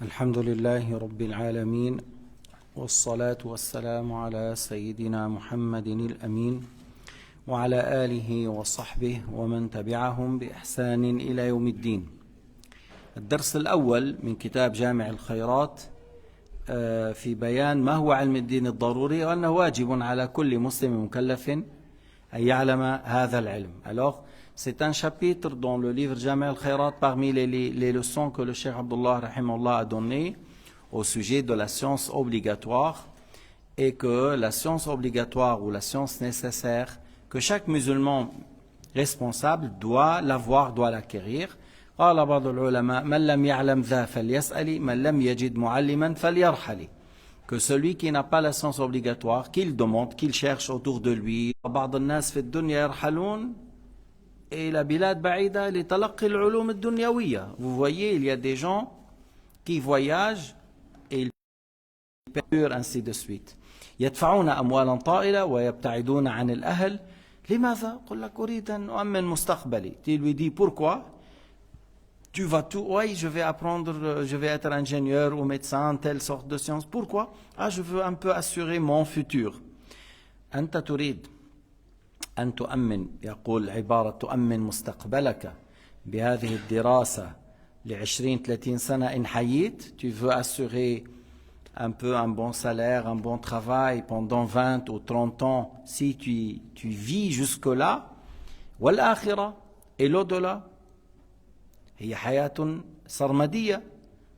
الحمد لله رب العالمين والصلاة والسلام على سيدنا محمد الأمين وعلى آله وصحبه ومن تبعهم بإحسان إلى يوم الدين. الدرس الأول من كتاب جامع الخيرات في بيان ما هو علم الدين الضروري وأنه واجب على كل مسلم مكلف أن يعلم هذا العلم. Alors, c'est un chapitre dans le livre Jami' al-Khayrat parmi les leçons que le Cheikh Abdullah rahimahullah a donné au sujet de la science obligatoire, et que la science obligatoire ou la science nécessaire que chaque musulman responsable doit l'avoir, doit l'acquérir. قال بعض العلماء من لم يعلم ذا فليسأل من لم يجد معلما فليرحل, que celui qui n'a pas la science obligatoire, qu'il demande, qu'il cherche autour de lui. بعض الناس في الدنيا يرحلون إلى بلاد بعيدة لتلقي العلوم الدنيوية. Vous voyez, il y a des gens qui voyagent et ils perdent, ainsi de suite. يدفعون أموالا طائلة ويبتعدون عن الأهل. لماذا؟ قل لك أريد أن أؤمن مستقبلي. Tu lui dis pourquoi? Tu vas tout, oui, je vais apprendre, je vais être ingénieur ou médecin, telle sorte de science. Pourquoi? Ah, je veux un peu assurer mon futur. أنت تريد أن تؤمن، يقول عبارة تؤمن مستقبلك بهذه الدراسة ل20-30 سنة إن حييت. Tu veux assurer un peu un bon salaire, un bon travail pendant 20 ou 30 ans si tu vis jusque-là. والآخرة, et l'au-delà, هي حياة سرمدية.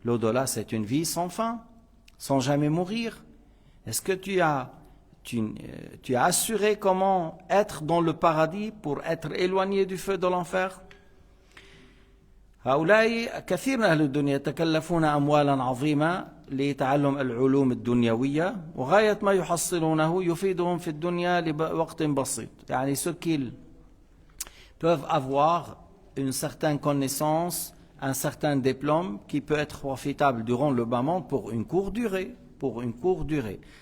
L'au-delà, c'est une vie sans fin, sans jamais mourir. Est-ce que tu as assuré comment être dans le paradis pour être éloigné du feu de l'enfer? هؤلاء كثير من أهل الدنيا يتكلفون أموالا عظيمة لتعلم العلوم الدنيوية, وغاية ما يحصلونه يفيدهم في الدنيا لوقت بسيط. يعني ceux qui peuvent avoir une certaine connaissance, un certain diplôme qui peut être profitable durant le bas monde pour une courte durée.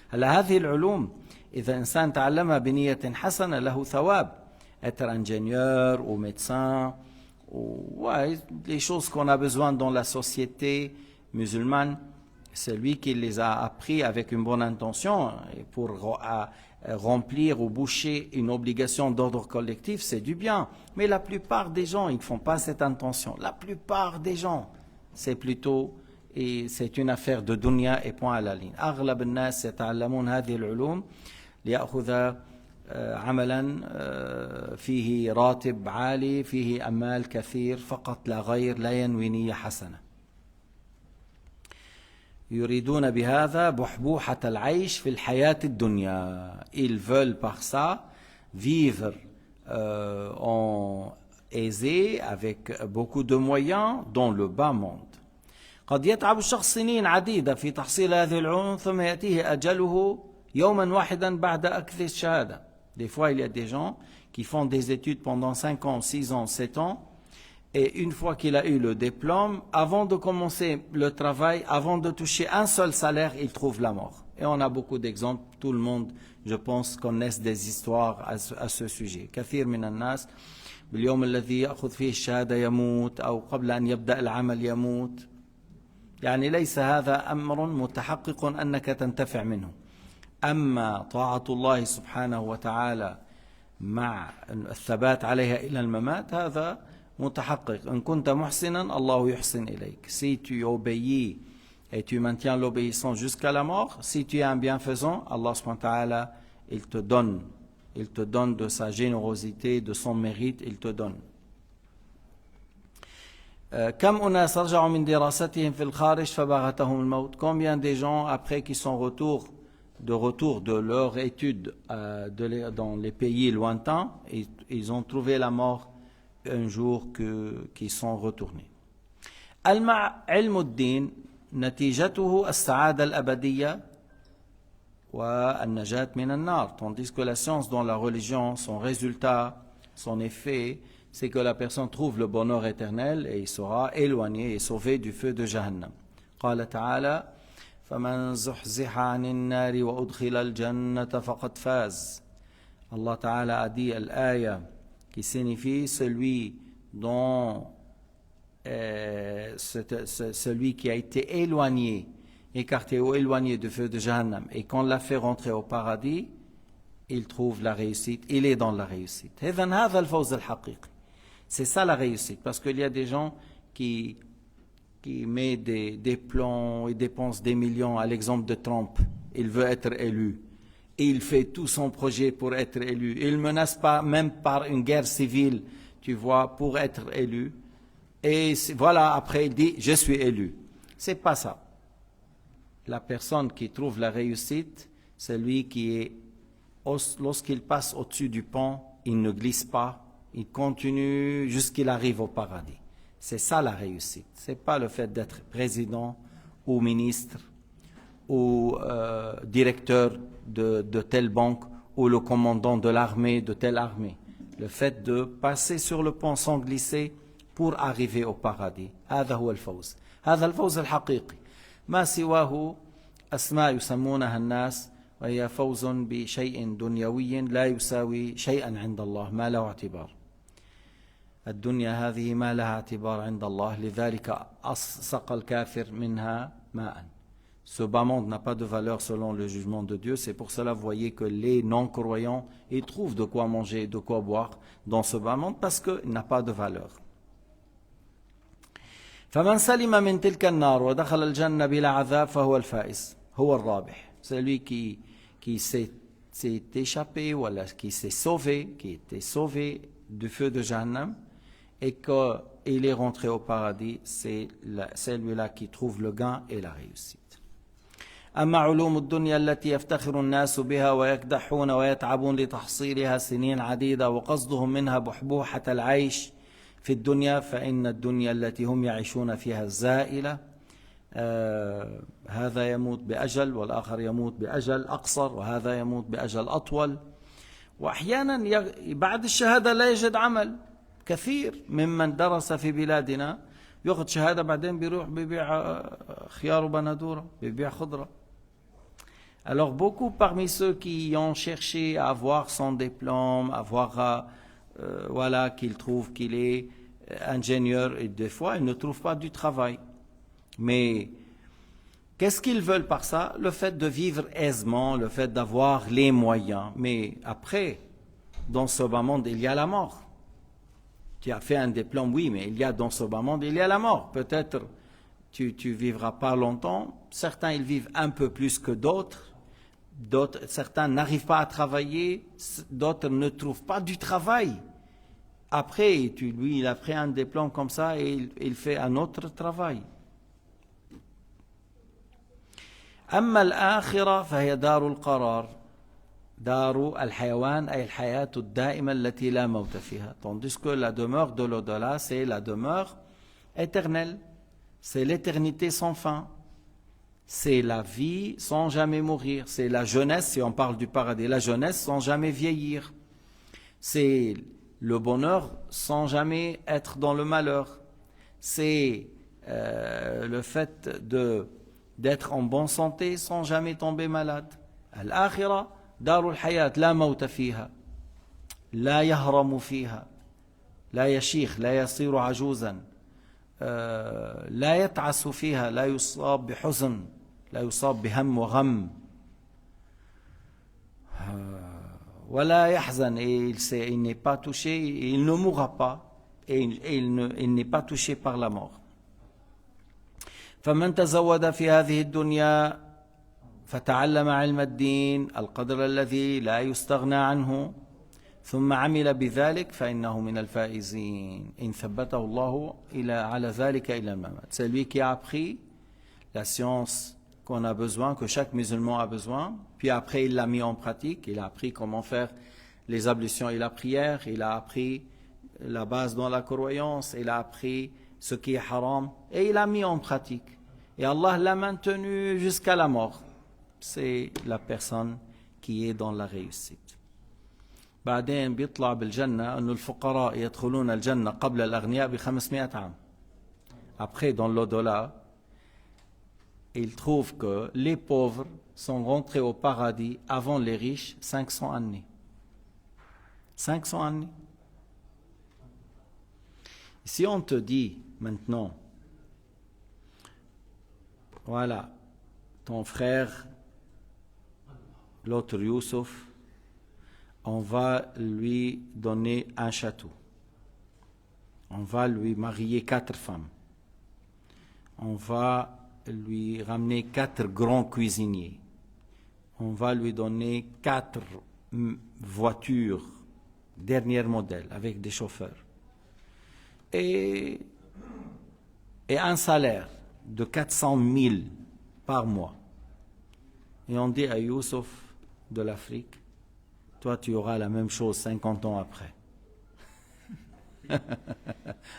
هلا هذه العلوم إذا إنسان تعلمها بنية حسنة له ثواب. Être ingénieur ou médecin, ouais, les choses qu'on a besoin dans la société musulmane, c'est lui qui les a appris avec une bonne intention, et pour remplir ou boucher une obligation d'ordre collectif, c'est du bien. Mais la plupart des gens, ils ne font pas cette intention. La plupart des gens, c'est plutôt, et c'est une affaire de dunya et point à la ligne. أغلب الناس يتعلمون هذه العلوم ليأخذ عملا فيه راتب عالي, فيه أمال كثير فقط لا غير, لا ينوي نية حسنة. يريدون بهذا بحبوحة العيش في الحياة الدنيا. Ils veulent par ça vivre en aisé, avec beaucoup de moyens dans le bas monde. قد يتعب الشخص سنين عديدة في تحصيل هذه العلوم ثم يأتيه أجله يوما واحدا بعد أخذ الشهادة. Des fois, il y a des gens qui font des études pendant 5 ans, 6 ans, 7 ans, et une fois qu'il a eu le diplôme, avant de commencer le travail, avant de toucher un seul salaire, il trouve la mort. Et on a beaucoup d'exemples. Tout le monde, je pense, connaît des histoires à ce sujet. كثير من الناس باليوم الذي يأخذ فيه الشهادة يموت, أو قبل أن يبدأ العمل يموت. يعني ليس هذا أمر متحقق أنك تنتفع منه. أما طاعة الله سبحانه وتعالى مع الثبات عليها إلى الممات, هذا متحقق. إن كنت محسنا الله يحسن إليك. Si tu obéis et tu maintiens l'obéissance jusqu'à la mort, si tu es un bienfaisant, Allah subhanahu wa ta'ala, il te donne de sa générosité, de son mérite, il te donne. كم أناس رجعوا من دراستهم في الخارج فبغتهم الموت. Combien de gens après qui sont de retour de leur étude dans les pays lointains, ils ont trouvé la mort un jour qu'ils sont retournés. علم الدين نتيجته السعادة الأبدية والنجاة من النار. Tandis que la science dans la religion, son résultat, son effet, c'est que la personne trouve le bonheur éternel et il sera éloigné et sauvé du feu de Jahannam. قال تعالى فمن زحزح عن النار وأدخل الجنة فقد فاز. Allah Ta'ala a dit l'aya qui signifie celui dont celui qui a été éloigné, écarté ou éloigné du feu de Jahannam, et qu'on l'a fait rentrer au paradis, il trouve la réussite, il est dans la réussite. C'est ça la réussite, parce qu'il y a des gens qui mettent des plans et dépensent des millions, à l'exemple de Trump, il veut être élu. Et il fait tout son projet pour être élu. Il ne menace pas même par une guerre civile, tu vois, pour être élu. Et voilà, après il dit, je suis élu. C'est pas ça. La personne qui trouve la réussite, c'est lui qui est, lorsqu'il passe au-dessus du pont, il ne glisse pas, il continue jusqu'il arrive au paradis. C'est ça la réussite. C'est pas le fait d'être président ou ministre ou directeur de telle banque ou le commandant de l'armée de telle armée. Le fait de passer sur le pont sans glisser pour arriver au paradis. هذا هو الفوز. هذا الفوز الحقيقي. ما سواه أسماء يسمونها الناس وهي فوز بشيء دنيوي لا يساوي شيئا عند الله ما له اعتبار. الدنيا هذه ما لها اعتبار عند الله لذلك سقى الكافر منها ماء. Ce bas monde n'a pas de valeur selon le jugement de Dieu. C'est pour cela, vous voyez, que les non-croyants, ils trouvent de quoi manger, de quoi boire dans ce bas monde parce qu'il n'a pas de valeur. فمن سلم من تلك النار ودخل الجنة بلا عذاب فهو الفائز هو الرابح. Celui qui s'est échappé ou qui s'est sauvé, qui était sauvé du feu de Jahannam et qu'il est rentré au paradis, c'est celui-là qui trouve le gain et la réussite. أما علوم الدنيا التي يفتخر الناس بها ويكدحون ويتعبون لتحصيلها سنين عديدة وقصدهم منها بحبوحة العيش في الدنيا فإن الدنيا التي هم يعيشون فيها الزائلة هذا يموت بأجل والآخر يموت بأجل أقصر وهذا يموت بأجل أطول وأحيانا بعد الشهادة لا يجد عمل. كثير ممن درس في بلادنا يأخذ شهادة بعدين بيروح بيبيع خيار وبندورة بيبيع خضرة. Alors beaucoup parmi ceux qui ont cherché à avoir son diplôme, à voir voilà, qu'il trouve qu'il est ingénieur et des fois ils ne trouvent pas du travail. Mais qu'est-ce qu'ils veulent par ça? Le fait de vivre aisément, le fait d'avoir les moyens. Mais après, dans ce bas monde, il y a la mort. Tu as fait un diplôme, oui, mais il y a dans ce bas monde, il y a la mort. Peut-être tu vivras pas longtemps. Certains, ils vivent un peu plus que d'autres. Certains n'arrivent pas à travailler. D'autres ne trouvent pas du travail. Après, lui, il a pris un diplôme comme ça et il fait un autre travail. أما الآخرة فهي دار القرار. دار الحيوان أي الحياة الدائمة التي لا موت فيها. Tandis que la demeure de l'au-delà, c'est la demeure éternelle. C'est l'éternité sans fin. C'est la vie sans jamais mourir. C'est la jeunesse, si on parle du paradis, la jeunesse sans jamais vieillir. C'est le bonheur sans jamais être dans le malheur. C'est le fait d'être en bonne santé sans jamais tomber malade. Al-akhira, darul hayat, la mawta fiha, la yahramu fiha, la yashikh, la yasiru ajuzan, la yat'asu fiha, la yusab bihuzn, la yusab bihamm wa gham. Wala yahzan, et il n'est pas touché, il ne mourra pas, et il n'est pas touché par la mort. فمن تزود في هذه الدنيا فتعلم علم الدين القدر الذي لا يستغنى عنه ثم عمل بذلك فإنه من الفائزين إن ثبته الله على ذلك إلى الممات. C'est lui qui a appris la science qu'on a besoin, que chaque musulman a besoin, puis après il l'a mis en pratique, il a appris comment faire les ablutions et la prière, il a appris la base dans la croyance, il a appris ce qui est haram, et il a mis en pratique. Et Allah l'a maintenu jusqu'à la mort. C'est la personne qui est dans la réussite. بعدين بيطلع بالجنة أن الفقراء يدخلون الجنة قبل الأغنياء ب500 عام. Après, dans l'au-delà, il trouve que les pauvres sont rentrés au paradis avant les riches 500 années. 500 années. Si on te dit maintenant, voilà, ton frère, l'autre Youssouf, on va lui donner un château. On va lui marier 4 femmes. On va lui ramener 4 grands cuisiniers. On va lui donner 4 voitures, dernier modèle, avec des chauffeurs. Et un salaire de 400 000 par mois. Et on dit à Youssouf de l'Afrique, toi tu auras la même chose 50 ans après.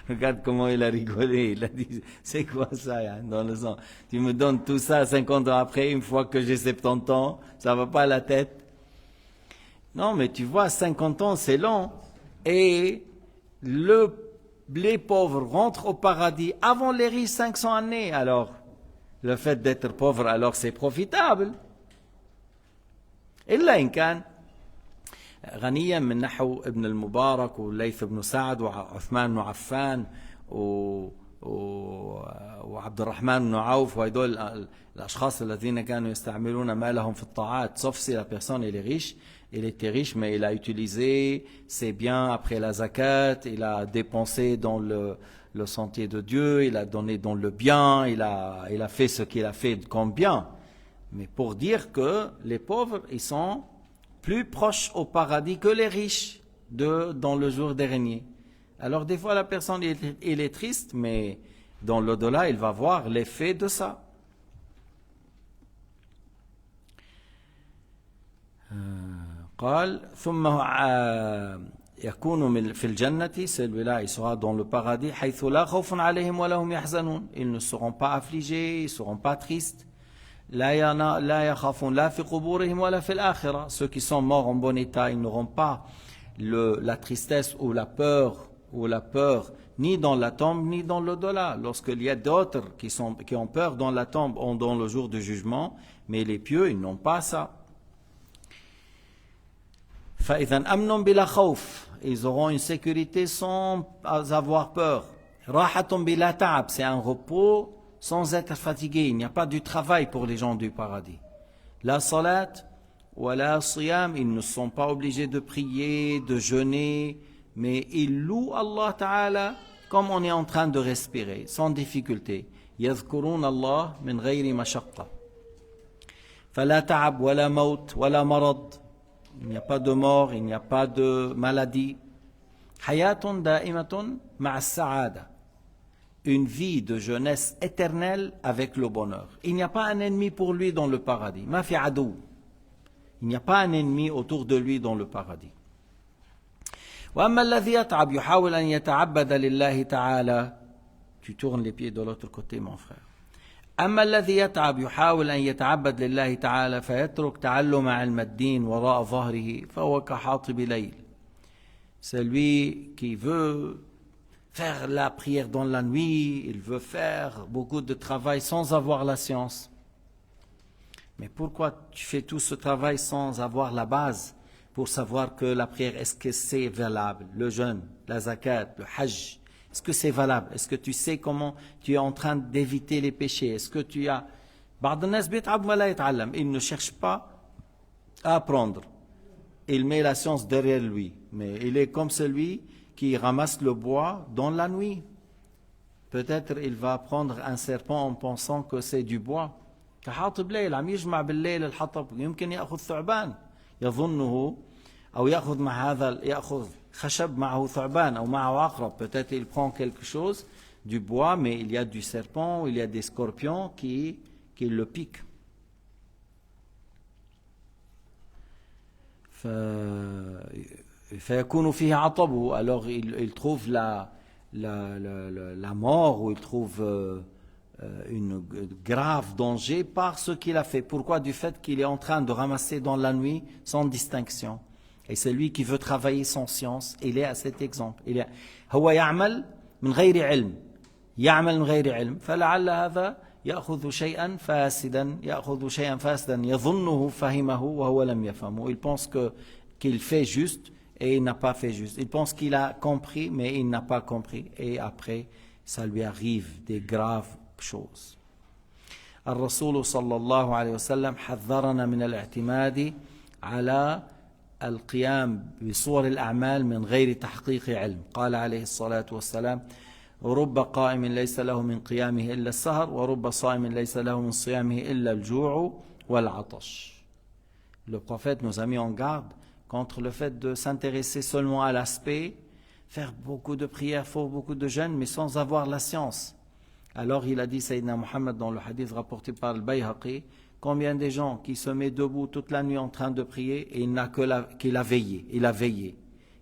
Regarde comment il a rigolé, il a dit, c'est quoi ça, hein, dans le sens, tu me donnes tout ça 50 ans après, une fois que j'ai 70 ans, ça va pas à la tête. Non, mais tu vois, 50 ans c'est long, et les pauvres rentrent au paradis avant les riches 500 années, alors le fait d'être pauvre, alors c'est profitable. إلا إن كان غنيا من نحو ابن المبارك والليث بن سعد وعثمان بن عفان وعبد الرحمن بن عوف وهدول الأشخاص الذين كانوا يستعملون مالهم في الطاعات. Sauf si la personne est riche, il était riche mais il a utilisé ses biens après la zakat, il a dépensé dans le sentier de Dieu, il a donné dans le bien, il a fait ce qu'il a fait comme bien. Mais pour dire que les pauvres, ils sont plus proches au paradis que les riches dans le jour dernier. Alors des fois la personne il est triste, mais dans l'au-delà il va voir l'effet de ça. قال ثم يكون في الجنة, celui-là il sera dans le paradis حيث لا خوف عليهم ولا هم يحزنون, ils ne seront pas affligés, ils ne seront pas tristes. لا يخافون لا في قبورهم ولا في الآخرة. Ceux qui sont morts en bon état, ils n'auront pas la tristesse ou la peur ni dans la tombe ni dans l'au-delà. Lorsqu'il y a d'autres qui ont peur dans la tombe ou dans le jour du jugement, mais les pieux, ils n'ont pas ça. فإذا أمن بلا خوف, ils auront une sécurité sans avoir peur. راحة بلا تعب, c'est un repos sans être fatigué. Il n'y a pas du travail pour les gens du paradis. La salat ou la siyam, ils ne sont pas obligés de prier, de jeûner, mais ils louent Allah Ta'ala comme on est en train de respirer, sans difficulté. يذكرون الله من غير مشقة. فلا تعب ولا موت ولا مرض. Il n'y a pas de mort, il n'y a pas de maladie. حياة دائمة مع السعادة. Une vie de jeunesse éternelle avec le bonheur. Il n'y a pas un ennemi pour lui dans le paradis. ما في عدو. Il n'y a pas un ennemi autour de lui dans le paradis. وأما الذي يتعب يحاول أن يتعبد لله تعالى. Tu tournes les pieds de l'autre côté, mon frère. أما الذي يتعب يحاول أن يتعبد لله تعالى فيترك تعلم علم الدين وراء ظهره فهو كحاطب ليل. Celui qui veut faire la prière dans la nuit, il veut faire beaucoup de travail sans avoir la science. Mais pourquoi tu fais tout ce travail sans avoir la base pour savoir que la prière, est-ce que c'est valable? Le jeûne, la zakat, le hajj, est-ce que c'est valable? Est-ce que tu sais comment tu es en train d'éviter les péchés? Est-ce que tu as... Il ne cherche pas à apprendre. Il met la science derrière lui. Mais il est comme celui qui ramasse le bois dans la nuit. Peut-être il va prendre un serpent en pensant que c'est du bois. كحاطب ليل عم يجمع بالليل الحطب يمكن يأخذ ثعبان يظنه أو يأخذ خشب معه ثعبان أو معه عقرب. Peut-être il prend quelque chose du bois, mais il y a du serpent, il y a des scorpions qui le piquent. فيكون فيه عطبه. Alors il trouve la mort, ou il trouve une grave danger par ce qu'il a fait. Pourquoi? Du fait qu'il est en train de ramasser dans la nuit sans distinction. Et c'est lui qui veut travailler sans science. Il est à cet exemple. Il est هو يعمل من غير علم. يعمل من غير علم. فلعل هذا يأخذ شيئا فاسدا يظنه فهمه وهو لم يفهمه. Il pense qu'il fait juste et il n'a pas fait juste. Il pense qu'il a compris mais il n'a pas compris. Et après ça lui arrive des graves choses. الرسول صلى الله عليه وسلم حذرنا من الاعتماد على القيام بصور الأعمال من غير تحقيق علم. قال عليه الصلاة والسلام: رب قائم ليس له من قيامه إلا السهر ورب صائم ليس له من صيامه إلا الجوع والعطش. Le prophète nous a mis en garde contre le fait de s'intéresser seulement à l'aspect, faire beaucoup de prières, faire beaucoup de jeûnes, mais sans avoir la science. Alors il a dit, Sayyidina Muhammad, dans le hadith rapporté par le Bayhaqi, combien de gens qui se mettent debout toute la nuit en train de prier et il n'a qu'il a veillé,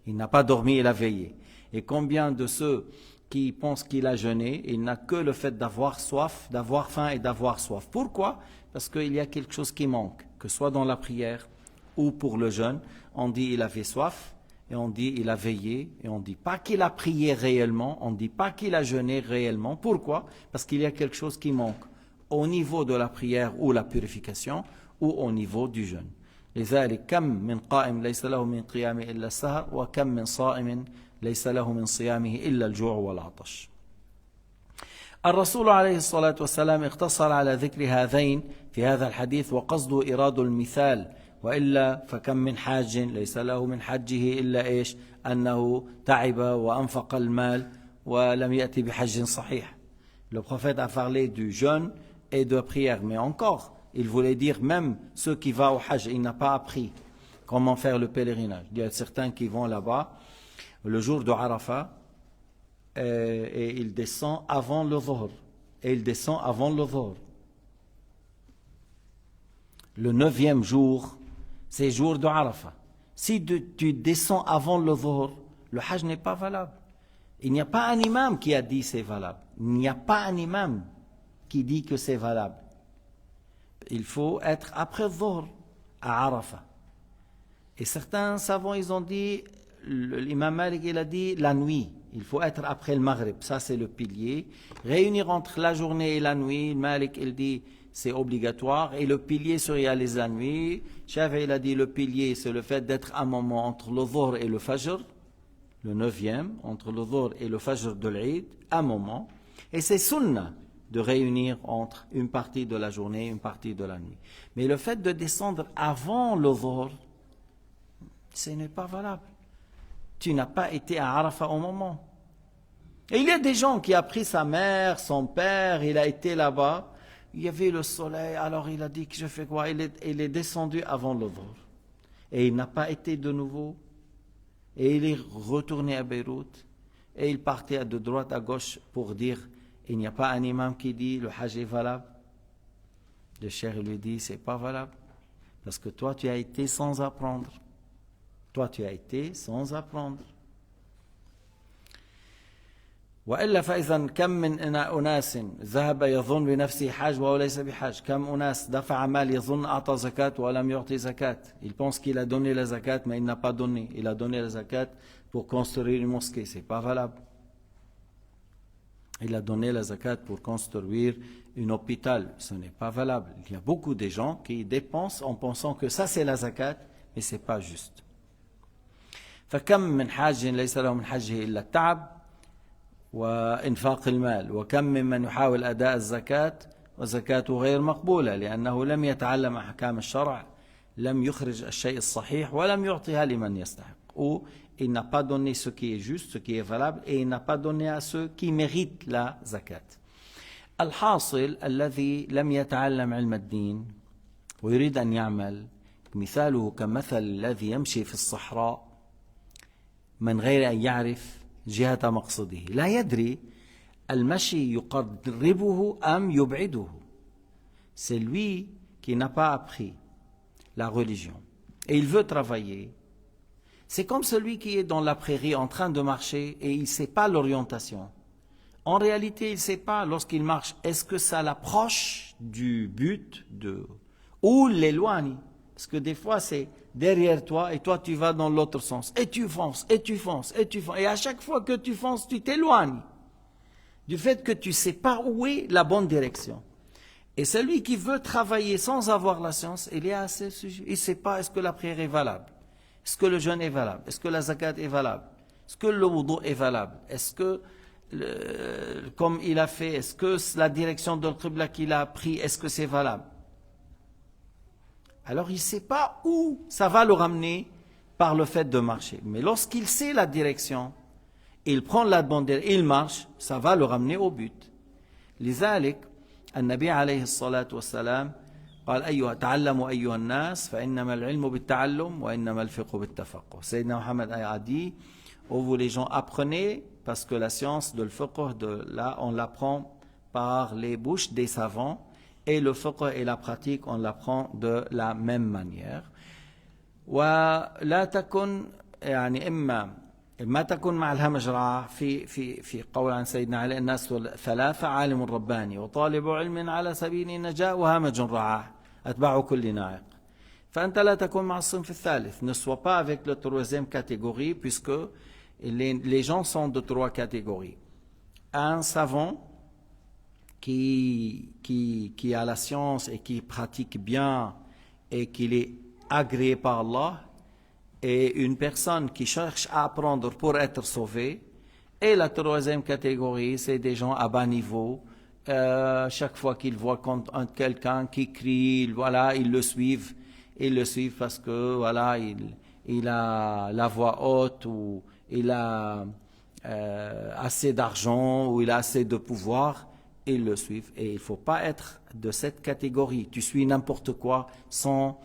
il n'a pas dormi, il a veillé. Et combien de ceux qui pensent qu'il a jeûné, il n'a que le fait d'avoir soif, d'avoir faim et d'avoir soif. Pourquoi? Parce qu'il y a quelque chose qui manque, que ce soit dans la prière ou pour le jeûne. On dit il avait soif, et on dit il a veillé, et on ne dit pas qu'il a prié réellement, on ne dit pas qu'il a jeûné réellement. Pourquoi? Parce qu'il y a quelque chose qui manque au niveau de la prière ou la purification ou au niveau du jeûne. لذلك كم من قائم ليس له من قيامه إلا السهر وكم من صائم ليس له من صيامه إلا الجوع والعطش. الرسول عليه الصلاة والسلام اقتصر على ذكر هذين في هذا الحديث وقصده إيراد المثال وإلا فكم من حاج ليس له من حجه إلا إيش أنه تعب وأنفق المال ولم يأتي بحج صحيح. Le prophète a parlé du jeûne et de prière, mais encore, il voulait dire même ceux qui vont au Hajj, il n'a pas appris comment faire le pèlerinage. Il y a certains qui vont là-bas le jour de Arafat et il descend avant le Dhuhr. Et il descend avant le Dhuhr. Le 9e jour, c'est jour de Arafat. Si tu descends avant le Dhuhr, le Hajj n'est pas valable. Il n'y a pas un imam qui a dit c'est valable. Il n'y a pas un imam qui dit que c'est valable. Il faut être après le Dhuhr à Arafat. Et certains savants, ils ont dit, l'imam Malik, il a dit la nuit. Il faut être après le Maghrib. Ça, c'est le pilier. Réunir entre la journée et la nuit, Malik, il dit, c'est obligatoire. Et le pilier se réalise la nuit. Shafi'i, il a dit, le pilier, c'est le fait d'être un moment entre le Dhuhr et le Fajr. Le 9e, entre le Dhuhr et le Fajr de l'Eid, un moment. Et c'est sunnah de réunir entre une partie de la journée et une partie de la nuit. Mais le fait de descendre avant le Dhuhr, ce n'est pas valable. Tu n'as pas été à Arafat au moment. Et il y a des gens qui ont pris sa mère, son père, il a été là-bas, il y avait le soleil, alors il a dit que je fais quoi? Il est descendu avant le Dhuhr. Et il n'a pas été de nouveau. Et il est retourné à Beyrouth. Et il partait de droite à gauche pour dire, il n'y a pas un imam qui dit le Hajj est valable. Le cheikh lui dit, c'est pas valable. Parce que toi, tu as été sans apprendre. Toi, tu as été sans apprendre. وإلا فإذا كم من أناس ذهب يظن بنفسه حاج وهو ليس بحاج. كم أناس دفع مال يظن أعطى زكاة ولم يعطي زكاة. Il pense qu'il a donné la zakat mais il n'a pas donné. Il a donné la zakat pour construire une mosquée. C'est pas valable. Il a donné la zakat pour construire un hôpital. Ce n'est pas valable. Il y a beaucoup de gens qui dépensent en pensant que ça c'est la zakat, mais c'est pas juste. فكم من حاج ليس له من حجه إلا التعب وإنفاق المال وكم ممن يحاول أداء الزكاة وزكاته غير مقبولة لأنه لم يتعلم أحكام الشرع لم يخرج الشيء الصحيح ولم يعطيها لمن يستحق. Ou il n'a pas donné ce qui est juste, ce qui est valable, et il n'a pas donné à ceux qui méritent la zakat. الحاصل الذي لم يتعلم علم الدين ويريد أن يعمل مثاله كمثل الذي يمشي في الصحراء من غير أن يعرف جهة مقصده لا يدري المشي يقربه أم يبعده. C'est lui qui n'a pas appris la religion et il veut travailler. C'est comme celui qui est dans la prairie en train de marcher et il ne sait pas l'orientation. En réalité, il ne sait pas lorsqu'il marche, est-ce que ça l'approche du but ou l'éloigne. Parce que des fois, c'est derrière toi et toi, tu vas dans l'autre sens. Et tu fonces, et tu fonces, et tu fonces. Et à chaque fois que tu fonces, tu t'éloignes du fait que tu ne sais pas où est la bonne direction. Et celui qui veut travailler sans avoir la science, il est à ce sujet. Il ne sait pas est-ce que la prière est valable. Est-ce que le jeûne est valable? Est-ce que la zakat est valable? Est-ce que le wudu est valable? Est-ce que comme il a fait, est-ce que la direction de l'Qibla qu'il a pris, est-ce que c'est valable? Alors il ne sait pas où ça va le ramener par le fait de marcher. Mais lorsqu'il sait la direction, il prend la bonne direction, il marche, ça va le ramener au but. لذلك النبي عليه الصلاة والسلام قال تعلموا أيها الناس فإنما العلم بالتعلم وإنما الفقه بالتفقه. Sayyidina Muhammad a dit, oh vous les gens apprenez, parce que la science de l'fiqh, on l'apprend par les bouches des savants, et le fiqh et la pratique, on l'apprend de la même manière. ولا تكن يعني إما ما تكن مع الهمجرة في قول عن سيدنا علي الناس ثلاثة عالم رباني وطالب علم على سبيل النجاة وهمج رعاه أتباع كل ناعق. فأنت لا تكون مع الصنف الثالث. Ne sois pas avec la troisième catégorie, puisque les gens sont de trois catégories. Un savant qui a la science et qui pratique bien et qui est agréé par Allah, et une personne qui cherche à apprendre pour être sauvée. Et la troisième catégorie, c'est des gens à bas niveau. Chaque fois qu'ils voient quelqu'un qui crie, voilà, ils le suivent. Ils le suivent parce que voilà, il a la voix haute, ou il a assez d'argent, ou il a assez de pouvoir. Ils le suivent. Et il ne faut pas être de cette catégorie. Tu suis n'importe quoi sans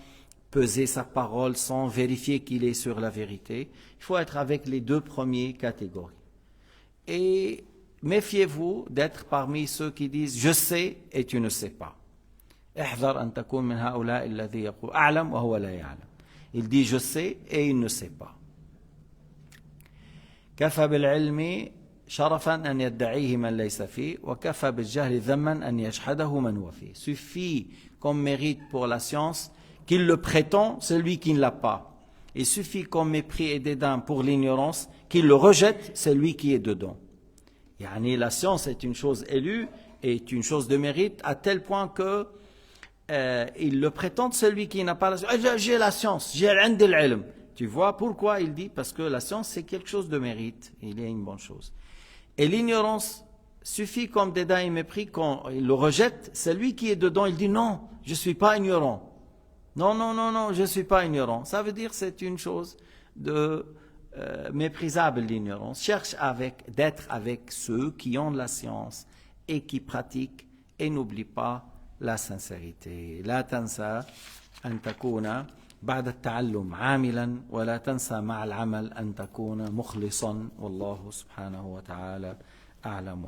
peser sa parole, sans vérifier qu'il est sur la vérité. Il faut être avec les deux premières catégories. Et méfiez-vous d'être parmi ceux qui disent « je sais et tu ne sais pas ». Il dit « je sais » et il ne sait pas. كفى بالعلم شرفا أن يدعيه من ليس فيه وكفى بالجهل ذما أن يجحده من هو فيه. Suffit comme mérite pour la science qu'il le prétend, celui qui ne l'a pas. Il suffit comme mépris et dédain pour l'ignorance, qu'il le rejette, celui qui est dedans. Yani, la science est une chose élue, est une chose de mérite, à tel point que il le prétend, celui qui n'a pas la science. J'ai la science, j'ai l'ilm. Tu vois pourquoi il dit? Parce que la science, c'est quelque chose de mérite, il est une bonne chose. Et l'ignorance suffit comme dédain et mépris, quand il le rejette, celui qui est dedans, il dit non, je ne suis pas ignorant. Non, je ne suis pas ignorant. Ça veut dire que c'est une chose de méprisable, l'ignorance. Cherche d'être avec ceux qui ont la science et qui pratiquent, et n'oublie pas la sincérité. لا تنسى أن تكون بعد التعلم عاملا ولا تنسى مع العمل أن تكون مخلصا والله سبحانه وتعالى أعلم.